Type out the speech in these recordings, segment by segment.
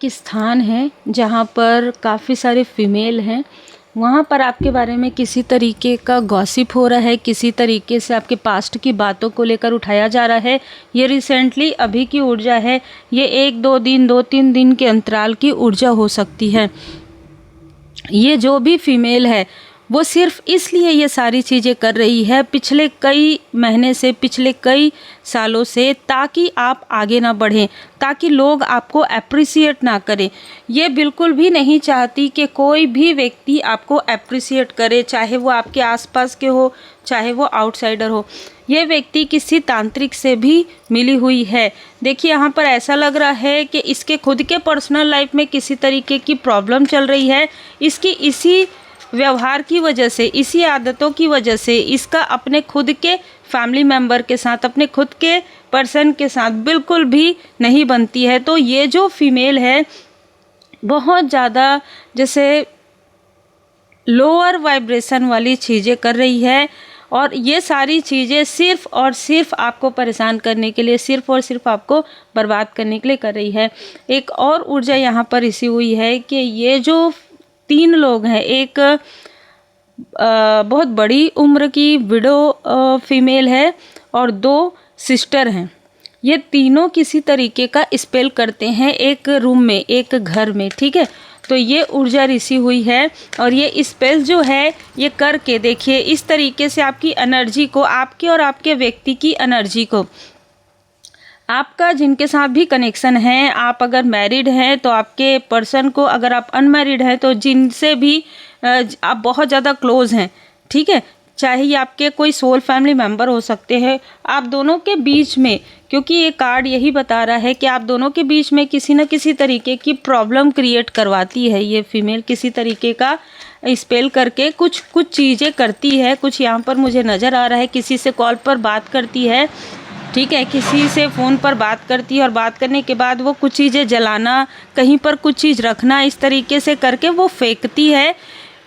एक स्थान है जहाँ पर काफ़ी सारे फीमेल हैं। वहाँ पर आपके बारे में किसी तरीके का गॉसिप हो रहा है, किसी तरीके से आपके पास्ट की बातों को लेकर उठाया जा रहा है। ये रिसेंटली अभी की ऊर्जा है, ये 1-2 दिन 2-3 दिन के अंतराल की ऊर्जा हो सकती है। ये जो भी फीमेल है वो सिर्फ इसलिए ये सारी चीज़ें कर रही है पिछले कई महीने से, पिछले कई सालों से, ताकि आप आगे ना बढ़ें, ताकि लोग आपको अप्रिसिएट ना करें। ये बिल्कुल भी नहीं चाहती कि कोई भी व्यक्ति आपको अप्रिसिएट करे, चाहे वो आपके आसपास के हो, चाहे वो आउटसाइडर हो। ये व्यक्ति किसी तांत्रिक से भी मिली हुई है। देखिए यहाँ पर ऐसा लग रहा है कि इसके खुद के पर्सनल लाइफ में किसी तरीके की प्रॉब्लम चल रही है। इसकी इसी व्यवहार की वजह से, इसी आदतों की वजह से इसका अपने खुद के फैमिली मेम्बर के साथ, अपने खुद के पर्सन के साथ बिल्कुल भी नहीं बनती है। तो ये जो फीमेल है बहुत ज़्यादा जैसे लोअर वाइब्रेशन वाली चीज़ें कर रही है, और ये सारी चीज़ें सिर्फ़ और सिर्फ आपको परेशान करने के लिए, सिर्फ़ और सिर्फ आपको बर्बाद करने के लिए कर रही है। एक और ऊर्जा यहाँ पर इसी हुई है कि ये जो 3 लोग हैं, एक बहुत बड़ी उम्र की विडो फीमेल है और 2 सिस्टर हैं। ये तीनों किसी तरीके का स्पेल करते हैं एक रूम में, एक घर में, ठीक है। तो ये ऊर्जा ऋषि हुई है, और ये स्पेल जो है ये करके देखिए इस तरीके से आपकी एनर्जी को, आपके और आपके व्यक्ति की एनर्जी को, आपका जिनके साथ भी कनेक्शन है, आप अगर मैरिड हैं तो आपके पर्सन को, अगर आप अनमैरिड हैं तो जिनसे भी आप बहुत ज़्यादा क्लोज हैं, ठीक है, चाहे ये आपके कोई सोल फैमिली मेम्बर हो सकते हैं, आप दोनों के बीच में, क्योंकि ये कार्ड यही बता रहा है कि आप दोनों के बीच में किसी न किसी तरीके की प्रॉब्लम क्रिएट करवाती है। ये फीमेल किसी तरीके का स्पेल करके कुछ चीज़ें करती है। कुछ यहाँ पर मुझे नज़र आ रहा है, किसी से कॉल पर बात करती है, ठीक है, किसी से फ़ोन पर बात करती है, और बात करने के बाद वो कुछ चीज़ें जलाना, कहीं पर कुछ चीज़ रखना, इस तरीके से करके वो फेंकती है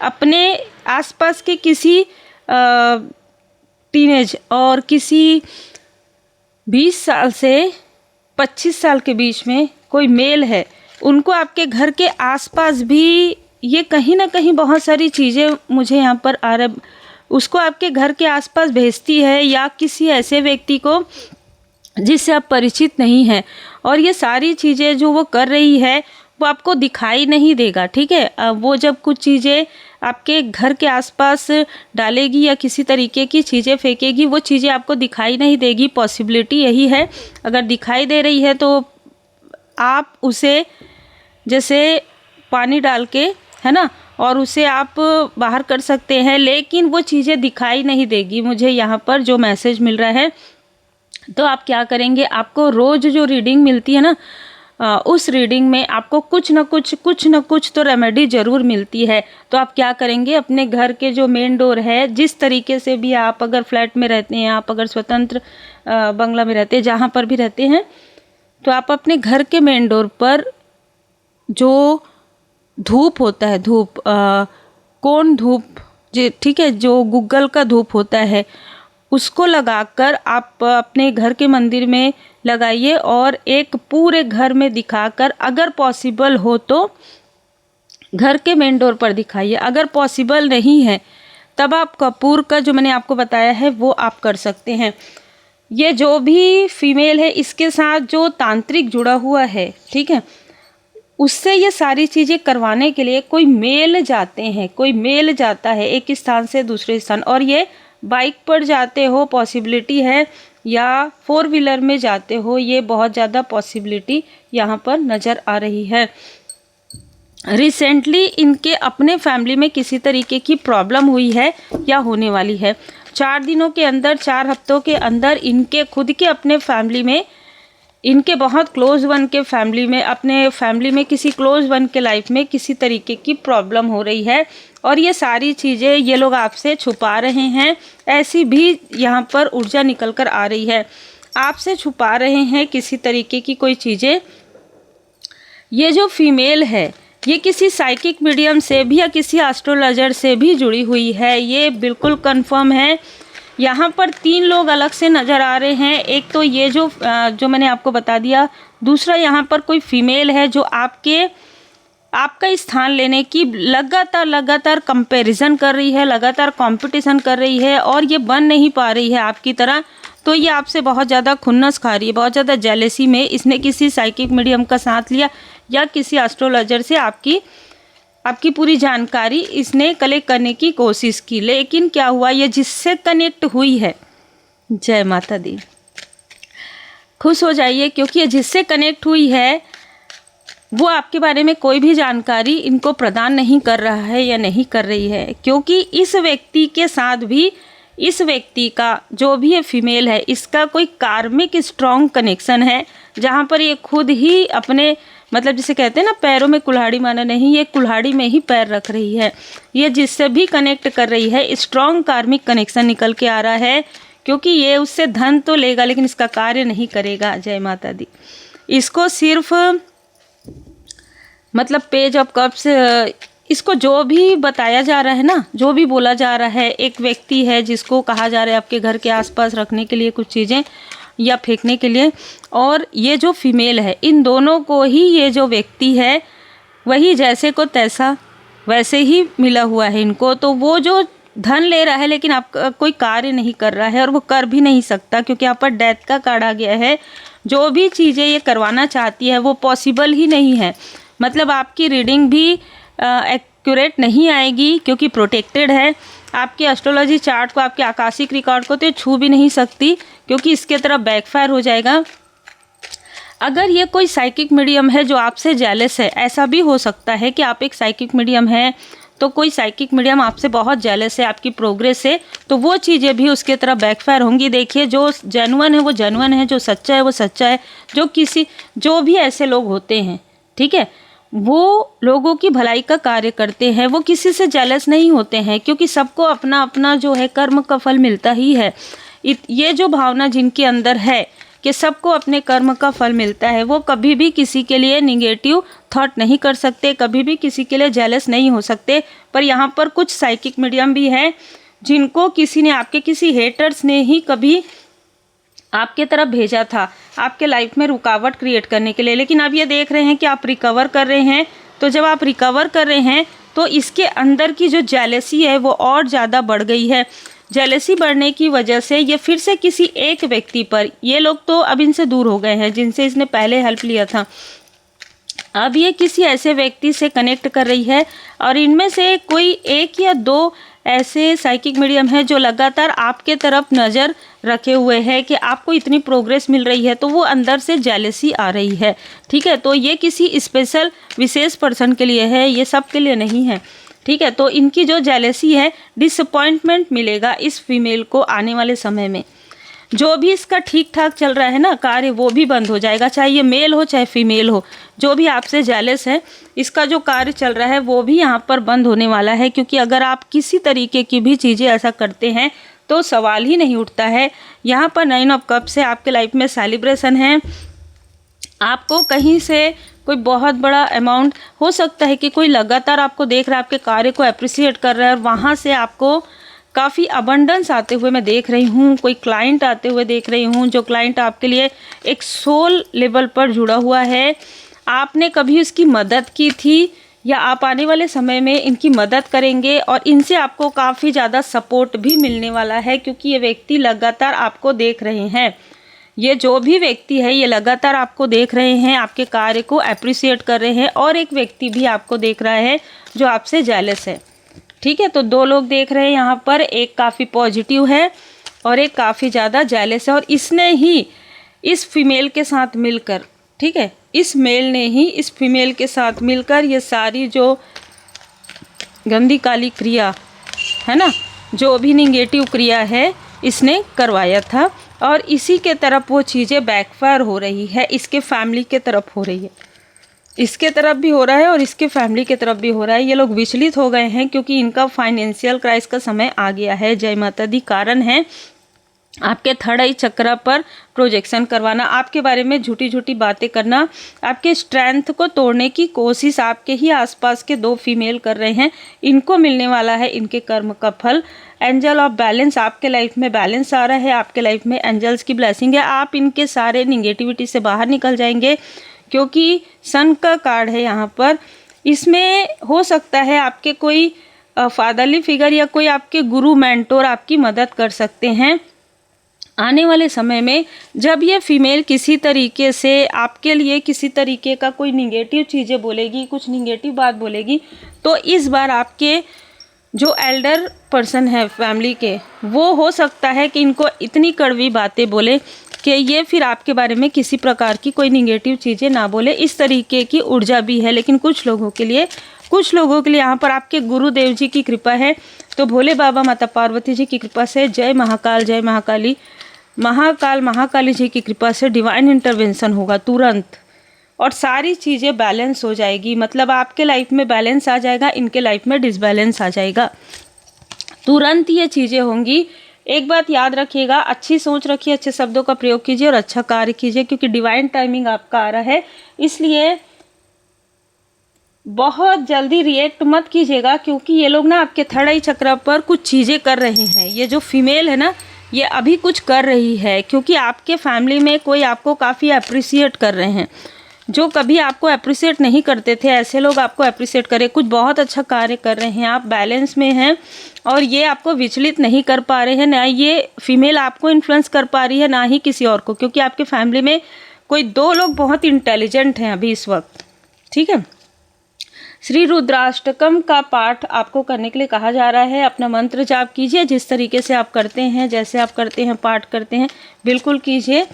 अपने आसपास के किसी टीनेज और किसी 20 साल से 25 साल के बीच में कोई मेल है, उनको आपके घर के आसपास भी ये कहीं ना कहीं बहुत सारी चीज़ें मुझे यहाँ पर आ रहा, उसको आपके घर के आसपास भेजती है, या किसी ऐसे व्यक्ति को जिससे आप परिचित नहीं हैं। और ये सारी चीज़ें जो वो कर रही है वो आपको दिखाई नहीं देगा, ठीक है। वो जब कुछ चीज़ें आपके घर के आसपास डालेगी या किसी तरीके की चीज़ें फेंकेगी, वो चीज़ें आपको दिखाई नहीं देगी। पॉसिबिलिटी यही है, अगर दिखाई दे रही है तो आप उसे जैसे पानी डाल के, है ना, और उसे आप बाहर कर सकते हैं, लेकिन वो चीज़ें दिखाई नहीं देगी। मुझे यहाँ पर जो मैसेज मिल रहा है, तो आप क्या करेंगे, आपको रोज़ जो रीडिंग मिलती है ना, उस रीडिंग में आपको कुछ न कुछ तो रेमेडी ज़रूर मिलती है। तो आप क्या करेंगे, अपने घर के जो मेन डोर है, जिस तरीके से भी आप अगर फ्लैट में रहते हैं, आप अगर स्वतंत्र बंगला में रहते हैं, जहाँ पर भी रहते हैं, तो आप अपने घर के मेन डोर पर जो धूप होता है, धूप कौन धूप, ठीक है, जो गूगल का धूप होता है, उसको लगाकर आप अपने घर के मंदिर में लगाइए, और एक पूरे घर में दिखाकर, अगर पॉसिबल हो तो घर के मेन डोर पर दिखाइए। अगर पॉसिबल नहीं है तब आप कपूर का जो मैंने आपको बताया है वो आप कर सकते हैं। ये जो भी फीमेल है इसके साथ जो तांत्रिक जुड़ा हुआ है, ठीक है, उससे ये सारी चीज़ें करवाने के लिए कोई मेल जाते हैं, कोई मेल जाता है एक स्थान से दूसरे स्थान, और ये बाइक पर जाते हो पॉसिबिलिटी है, या 4 व्हीलर में जाते हो, ये बहुत ज़्यादा पॉसिबिलिटी यहाँ पर नज़र आ रही है। रिसेंटली इनके अपने फैमिली में किसी तरीके की प्रॉब्लम हुई है या होने वाली है। 4 दिनों के अंदर, 4 हफ्तों के अंदर इनके खुद के अपने फैमिली में, इनके बहुत क्लोज वन के फैमिली में, अपने फैमिली में किसी क्लोज वन के लाइफ में किसी तरीके की प्रॉब्लम हो रही है, और ये सारी चीज़ें ये लोग आपसे छुपा रहे हैं। ऐसी भी यहाँ पर ऊर्जा निकल कर आ रही है, आपसे छुपा रहे हैं किसी तरीके की कोई चीज़ें। ये जो फीमेल है ये किसी साइकिक मीडियम से भी या किसी एस्ट्रोलॉजर से भी जुड़ी हुई है, ये बिल्कुल कंफर्म है। यहाँ पर 3 लोग अलग से नज़र आ रहे हैं। एक तो ये जो मैंने आपको बता दिया, दूसरा यहाँ पर कोई फीमेल है जो आपका स्थान लेने की लगातार कंपैरिजन कर रही है, लगातार कंपटीशन कर रही है और ये बन नहीं पा रही है आपकी तरह। तो ये आपसे बहुत ज़्यादा खुन्नस खा रही है, बहुत ज़्यादा जेलेसी में इसने किसी साइकिक मीडियम का साथ लिया या किसी एस्ट्रोलॉजर से आपकी पूरी जानकारी इसने कलेक्ट करने की कोशिश की। लेकिन क्या हुआ, ये जिससे कनेक्ट हुई है, जय माता दी, खुश हो जाइए, क्योंकि ये जिससे कनेक्ट हुई है वो आपके बारे में कोई भी जानकारी इनको प्रदान नहीं कर रहा है या नहीं कर रही है। क्योंकि इस व्यक्ति के साथ भी, इस व्यक्ति का जो भी ये फीमेल है, इसका कोई कार्मिक स्ट्रॉन्ग कनेक्शन है, जहाँ पर ये खुद ही अपने मतलब जिसे कहते हैं ना पैरों में कुल्हाड़ी माना नहीं, ये कुल्हाड़ी में ही पैर रख रही है। ये जिससे भी कनेक्ट कर रही है, स्ट्रॉन्ग कार्मिक कनेक्शन निकल के आ रहा है। क्योंकि ये उससे धन तो लेगा लेकिन इसका कार्य नहीं करेगा। जय माता दी। इसको सिर्फ मतलब पेज ऑफ कप्स, इसको जो भी बताया जा रहा है ना, जो भी बोला जा रहा है, एक व्यक्ति है जिसको कहा जा रहा है आपके घर के आसपास रखने के लिए कुछ चीज़ें या फेंकने के लिए, और ये जो फीमेल है, इन दोनों को ही ये जो व्यक्ति है वही जैसे को तैसा वैसे ही मिला हुआ है इनको। तो वो जो धन ले रहा है लेकिन आपका कोई कार्य नहीं कर रहा है और वो कर भी नहीं सकता, क्योंकि यहाँ पर डेथ का कार्ड आ गया है। जो भी चीज़ें ये करवाना चाहती है वो पॉसिबल ही नहीं है। मतलब आपकी रीडिंग भी एक्यूरेट नहीं आएगी क्योंकि प्रोटेक्टेड है। आपके एस्ट्रोलॉजी चार्ट को, आपके आकाशिक रिकॉर्ड को तो ये छू भी नहीं सकती, क्योंकि इसके तरफ बैकफायर हो जाएगा। अगर ये कोई साइकिक मीडियम है जो आपसे जेलस है, ऐसा भी हो सकता है कि आप एक साइकिक मीडियम है तो कोई साइकिक मीडियम आपसे बहुत जेलस है आपकी प्रोग्रेस से, तो वो चीज़ें भी उसके तरफ बैकफायर होंगी। देखिए, जो जेन्युइन है वो जेन्युइन है, जो सच्चा है वो सच्चा है। जो भी ऐसे लोग होते हैं, ठीक है, वो लोगों की भलाई का कार्य करते हैं, वो किसी से जेलस नहीं होते हैं, क्योंकि सबको अपना अपना जो है कर्म का फल मिलता ही है। ये जो भावना जिनके अंदर है कि सबको अपने कर्म का फल मिलता है, वो कभी भी किसी के लिए निगेटिव थॉट नहीं कर सकते, कभी भी किसी के लिए जेलस नहीं हो सकते। पर यहाँ पर कुछ साइकिक मीडियम भी हैं जिनको किसी ने, आपके किसी हेटर्स ने ही कभी आपके तरफ भेजा था आपके लाइफ में रुकावट क्रिएट करने के लिए। लेकिन अब ये देख रहे हैं कि आप रिकवर कर रहे हैं, तो जब आप रिकवर कर रहे हैं तो इसके अंदर की जो जेलसी है वो और ज़्यादा बढ़ गई है। जेलसी बढ़ने की वजह से ये फिर से किसी एक व्यक्ति पर, ये लोग तो अब इनसे दूर हो गए हैं जिनसे इसने पहले हेल्प लिया था, अब ये किसी ऐसे व्यक्ति से कनेक्ट कर रही है। और इनमें से कोई एक या दो ऐसे साइकिक मीडियम है जो लगातार आपके तरफ नज़र रखे हुए हैं कि आपको इतनी प्रोग्रेस मिल रही है, तो वो अंदर से जेलसी आ रही है। ठीक है, तो ये किसी स्पेशल विशेष पर्सन के लिए है, ये सब के लिए नहीं है। ठीक है, तो इनकी जो जेलसी है, डिसअपॉइंटमेंट मिलेगा इस फीमेल को आने वाले समय में। जो भी इसका ठीक ठाक चल रहा है ना कार्य, वो भी बंद हो जाएगा, चाहे ये मेल हो चाहे फीमेल हो। जो भी आपसे जेलस है, इसका जो कार्य चल रहा है वो भी यहाँ पर बंद होने वाला है। क्योंकि अगर आप किसी तरीके की भी चीज़ें ऐसा करते हैं तो सवाल ही नहीं उठता है। यहाँ पर 9 ऑफ कप्स है, आपके लाइफ में सेलिब्रेशन है। आपको कहीं से कोई बहुत बड़ा अमाउंट हो सकता है कि कोई लगातार आपको देख रहा है, आपके कार्य को अप्रिशिएट कर रहा है, और वहाँ से आपको काफ़ी अबंडेंस आते हुए मैं देख रही हूँ। कोई क्लाइंट आते हुए देख रही हूँ, जो क्लाइंट आपके लिए एक सोल लेवल पर जुड़ा हुआ है। आपने कभी उसकी मदद की थी या आप आने वाले समय में इनकी मदद करेंगे, और इनसे आपको काफ़ी ज़्यादा सपोर्ट भी मिलने वाला है, क्योंकि ये व्यक्ति लगातार आपको देख रहे हैं। ये जो भी व्यक्ति है ये लगातार आपको देख रहे हैं, आपके कार्य को अप्रिशिएट कर रहे हैं। और एक व्यक्ति भी आपको देख रहा है जो आपसे जेलस है। ठीक है, तो 2 लोग देख रहे हैं यहाँ पर, एक काफ़ी पॉजिटिव है और एक काफ़ी ज़्यादा जेलस है। और इसने ही इस फीमेल के साथ मिलकर, ठीक है, इस मेल ने ही इस फीमेल के साथ मिलकर ये सारी जो गंदी काली क्रिया है ना, जो भी निगेटिव क्रिया है, इसने करवाया था। और इसी के तरफ वो चीज़ें बैकफायर हो रही है, इसके फैमिली के तरफ हो रही है, इसके तरफ भी हो रहा है और इसके फैमिली के तरफ भी हो रहा है। ये लोग विचलित हो गए हैं क्योंकि इनका फाइनेंशियल क्राइसिस का समय आ गया है। जय माता दी। कारण है आपके थर्ड आई चक्र पर प्रोजेक्शन करवाना, आपके बारे में झूठी झूठी बातें करना, आपके स्ट्रेंथ को तोड़ने की कोशिश आपके ही आसपास के 2 फीमेल कर रहे हैं। इनको मिलने वाला है इनके कर्म का फल। एंजल ऑफ बैलेंस, आपके लाइफ में बैलेंस आ रहा है, आपके लाइफ में एंजल्स की ब्लेसिंग है। आप इनके सारे निगेटिविटी से बाहर निकल जाएंगे, क्योंकि सन का कार्ड है यहाँ पर। इसमें हो सकता है आपके कोई फादरली फिगर या कोई आपके गुरु मेंटोर आपकी मदद कर सकते हैं आने वाले समय में। जब ये फीमेल किसी तरीके से आपके लिए किसी तरीके का कोई निगेटिव चीज़ें बोलेगी, कुछ निगेटिव बात बोलेगी, तो इस बार आपके जो एल्डर पर्सन है फैमिली के, वो हो सकता है कि इनको इतनी कड़वी बातें बोले कि ये फिर आपके बारे में किसी प्रकार की कोई निगेटिव चीज़ें ना बोले। इस तरीके की ऊर्जा भी है। लेकिन कुछ लोगों के लिए यहाँ पर आपके गुरुदेव जी की कृपा है। तो भोले बाबा माता पार्वती जी की कृपा से, जय महाकाल जय महाकाली, महाकाली जी की कृपा से डिवाइन इंटरवेंशन होगा तुरंत, और सारी चीज़ें बैलेंस हो जाएगी। मतलब आपके लाइफ में बैलेंस आ जाएगा, इनके लाइफ में डिसबैलेंस आ जाएगा। तुरंत ये चीज़ें होंगी। एक बात याद रखिएगा, अच्छी सोच रखिए, अच्छे शब्दों का प्रयोग कीजिए और अच्छा कार्य कीजिए, क्योंकि डिवाइन टाइमिंग आपका आ रहा है। इसलिए बहुत जल्दी रिएक्ट मत कीजिएगा, क्योंकि ये लोग ना आपके थर्ड आई चक्र पर कुछ चीज़ें कर रहे हैं। ये जो फीमेल है ना, ये अभी कुछ कर रही है, क्योंकि आपके फैमिली में कोई आपको काफ़ी अप्रिसिएट कर रहे हैं। जो कभी आपको अप्रिसिएट नहीं करते थे, ऐसे लोग आपको अप्रिसिएट करें। कुछ बहुत अच्छा कार्य कर रहे हैं, आप बैलेंस में हैं और ये आपको विचलित नहीं कर पा रहे हैं। ना ये फीमेल आपको इन्फ्लुएंस कर पा रही है, ना ही किसी और को, क्योंकि आपके फैमिली में कोई 2 लोग बहुत इंटेलिजेंट हैं अभी इस वक्त। ठीक है। श्री रुद्राष्टकम का पाठ आपको करने के लिए कहा जा रहा है। अपना मंत्र जाप कीजिए, जिस तरीके से आप करते हैं, जैसे आप करते हैं, पाठ करते हैं, बिल्कुल कीजिए,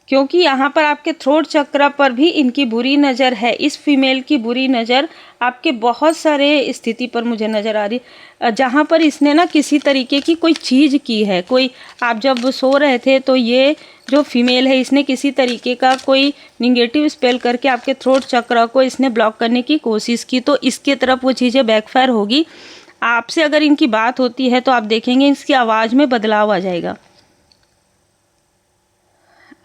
क्योंकि यहाँ पर आपके थ्रोट चक्र पर भी इनकी बुरी नज़र है। इस फीमेल की बुरी नज़र आपके बहुत सारे स्थिति पर मुझे नज़र आ रही, जहाँ पर इसने ना किसी तरीके की कोई चीज़ की है। कोई आप जब सो रहे थे तो ये जो फीमेल है, इसने किसी तरीके का कोई निगेटिव स्पेल करके आपके थ्रोट चक्र को इसने ब्लॉक करने की कोशिश की, तो इसके तरफ वो चीज़ें बैकफायर होगी। आपसे अगर इनकी बात होती है तो आप देखेंगे इसकी आवाज़ में बदलाव आ जाएगा।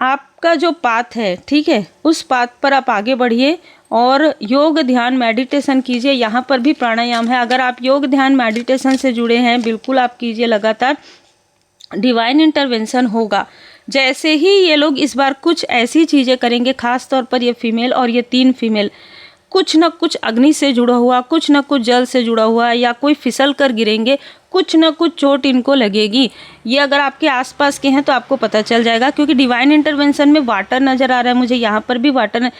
आपका जो पाथ है, ठीक है, उस पाथ पर आप आगे बढ़िए और योग ध्यान मेडिटेशन कीजिए। यहाँ पर भी प्राणायाम है। अगर आप योग ध्यान मेडिटेशन से जुड़े हैं, बिल्कुल आप कीजिए, लगातार डिवाइन इंटरवेंशन होगा। जैसे ही ये लोग इस बार कुछ ऐसी चीज़ें करेंगे, खास तौर पर ये फीमेल और ये 3 फीमेल, कुछ न कुछ अग्नि से जुड़ा हुआ, कुछ न कुछ जल से जुड़ा हुआ, या कोई फिसल कर गिरेंगे, कुछ न कुछ चोट इनको लगेगी। ये अगर आपके आसपास के हैं तो आपको पता चल जाएगा, क्योंकि डिवाइन इंटरवेंशन में वाटर नज़र आ रहा है मुझे। यहाँ पर भी वाटर,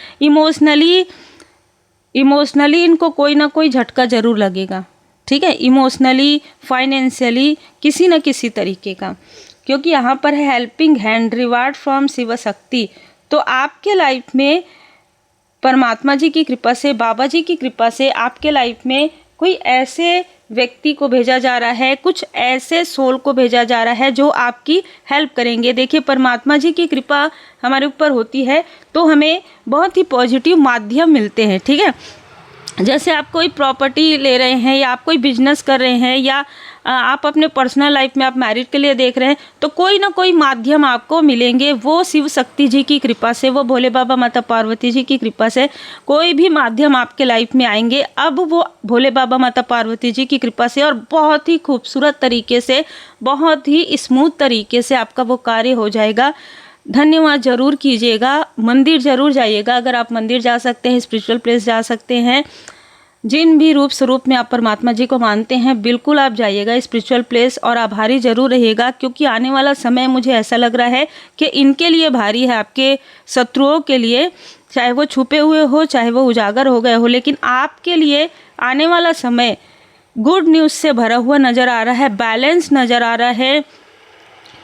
इमोशनली इनको कोई ना कोई झटका ज़रूर लगेगा। ठीक है, इमोशनली, फाइनेंशियली, किसी न किसी तरीके का, क्योंकि यहाँ पर है helping hand, reward from Shiv Shakti. तो आपके लाइफ में परमात्मा जी की कृपा से, बाबा जी की कृपा से आपके लाइफ में कोई ऐसे व्यक्ति को भेजा जा रहा है, कुछ ऐसे सोल को भेजा जा रहा है जो आपकी हेल्प करेंगे। देखिए, परमात्मा जी की कृपा हमारे ऊपर होती है तो हमें बहुत ही पॉजिटिव माध्यम मिलते हैं। ठीक है, जैसे आप कोई प्रॉपर्टी ले रहे हैं, या आप कोई बिजनेस कर रहे हैं, या आप अपने पर्सनल लाइफ में आप मैरिज के लिए देख रहे हैं, तो कोई ना कोई माध्यम आपको मिलेंगे। वो शिव शक्ति जी की कृपा से, वो भोले बाबा माता पार्वती जी की कृपा से कोई भी माध्यम आपके लाइफ में आएंगे। अब वो भोले बाबा माता पार्वती जी की कृपा से, और बहुत ही खूबसूरत तरीके से, बहुत ही स्मूथ तरीके से आपका वो कार्य हो जाएगा। धन्यवाद जरूर कीजिएगा, मंदिर जरूर जाइएगा। अगर आप मंदिर जा सकते हैं, स्पिरिचुअल प्लेस जा सकते हैं, जिन भी रूप स्वरूप में आप परमात्मा जी को मानते हैं, बिल्कुल आप जाइएगा स्पिरिचुअल प्लेस, और आभारी जरूर रहिएगा, क्योंकि आने वाला समय मुझे ऐसा लग रहा है कि इनके लिए भारी है, आपके शत्रुओं के लिए, चाहे वो छुपे हुए हो, चाहे वो उजागर हो गए हो, लेकिन आपके लिए आने वाला समय गुड न्यूज़ से भरा हुआ नज़र आ रहा है, बैलेंस नज़र आ रहा है।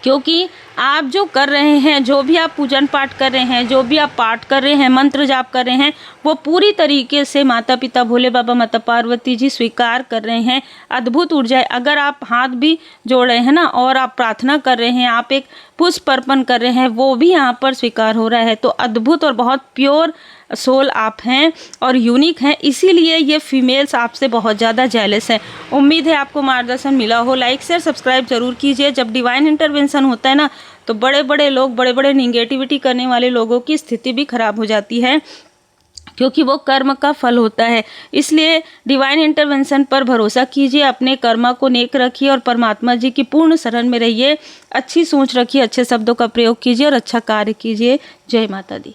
क्योंकि आप जो कर रहे हैं, जो भी आप पूजन पाठ कर रहे हैं, जो भी आप पाठ कर रहे हैं, मंत्र जाप कर रहे हैं, वो पूरी तरीके से माता पिता भोले बाबा माता पार्वती जी स्वीकार कर रहे हैं। अद्भुत ऊर्जा। अगर आप हाथ भी जोड़ रहे हैं ना, और आप प्रार्थना कर रहे हैं, आप एक पुष्प अर्पण कर रहे हैं, वो भी यहाँ पर स्वीकार हो रहा है। तो अद्भुत और बहुत प्योर सोल आप हैं और यूनिक हैं, इसीलिए ये फीमेल्स आपसे बहुत ज़्यादा जेलस हैं। उम्मीद है आपको मार्गदर्शन मिला हो। लाइक शेयर सब्सक्राइब जरूर कीजिए। जब डिवाइन इंटरवेंशन होता है ना, तो बड़े बड़े लोग, बड़े बड़े निगेटिविटी करने वाले लोगों की स्थिति भी खराब हो जाती है, क्योंकि वो कर्म का फल होता है। इसलिए डिवाइन इंटरवेंशन पर भरोसा कीजिए, अपने कर्मा को नेक रखिए और परमात्मा जी की पूर्ण शरण में रहिए। अच्छी सोच रखिए, अच्छे शब्दों का प्रयोग कीजिए और अच्छा कार्य कीजिए। जय माता दी।